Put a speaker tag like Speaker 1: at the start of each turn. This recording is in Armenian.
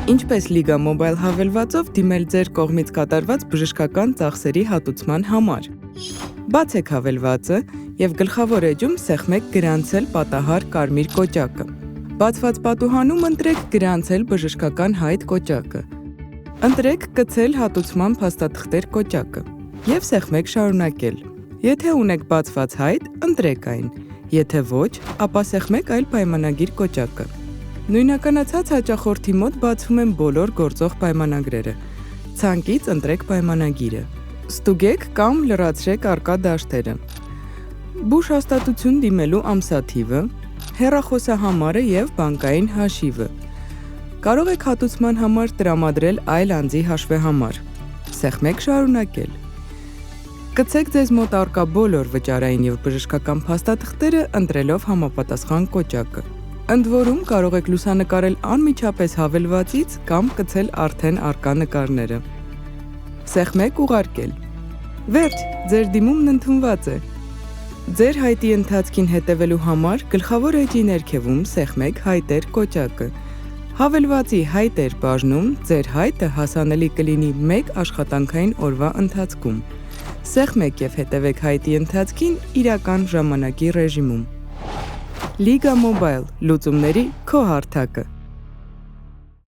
Speaker 1: Ինչպես Liga Mobile հավելվածով դիմել ձեր կողմից կատարված բժշկական ծախսերի հատուցման համար։ Բացեք հավելվածը և գլխավոր էջում սեղմեք գրանցել պատահար կարմիր կոճակը։ Բացված պատուհանում ընտրեք գրանցել բժշկական հայտ կոճակը։ Ընտրեք կցել հատուցման փաստաթղթեր կոճակը և սեղմեք շարունակել։ Եթե ունեք բացված հայտ, ընտրեք այն։ Եթե ոչ, ապա սեղմեք այլ պայմանագիր կոճակը։ Նույնականացած հաճախորդի մոտ բացվում են բոլոր գործող պայմանագրերը։ Ցանկից ընտրեք պայմանագիրը։ Ստուգեք կամ լրացրեք առկա դաշտերը։ Բուժ հաստատություն դիմելու ամսաթիվը, հեռախոսահամարը և բանկային հաշիվը։ Կարող եք հատուցման համար տրամադրել այլ անձի հաշվեհամար։ Սեղմեք շարունակել։ Կցեք ձեզ մոտ առկա բոլոր վճարային և բժշկական փաստաթղթերը ընտրելով համապատասխան կոճակը։ Ընդ որում կարող եք լուսանկարել անմիջապես հավելվածից կամ կցել արդեն առկա նկարները։ Սեղմեք ուղարկել։ Վերջ, ձեր դիմումն ընդունված է։ Ձեր հայտի ընթացքին հետևելու համար գլխավոր էջի ներքևում սեղմեք հայտեր կոճակը։ Հավելվածի հայտեր բաժնում ձեր հայտը հասանելի կլինի մեկ աշխատանքային օրվա ընթացքում։ Սեղմեք և հետևեք հայտի ընթացքին իրական ժամանակի ռեժիմում։ Liga Mobile, լուծումների քո հարթակը։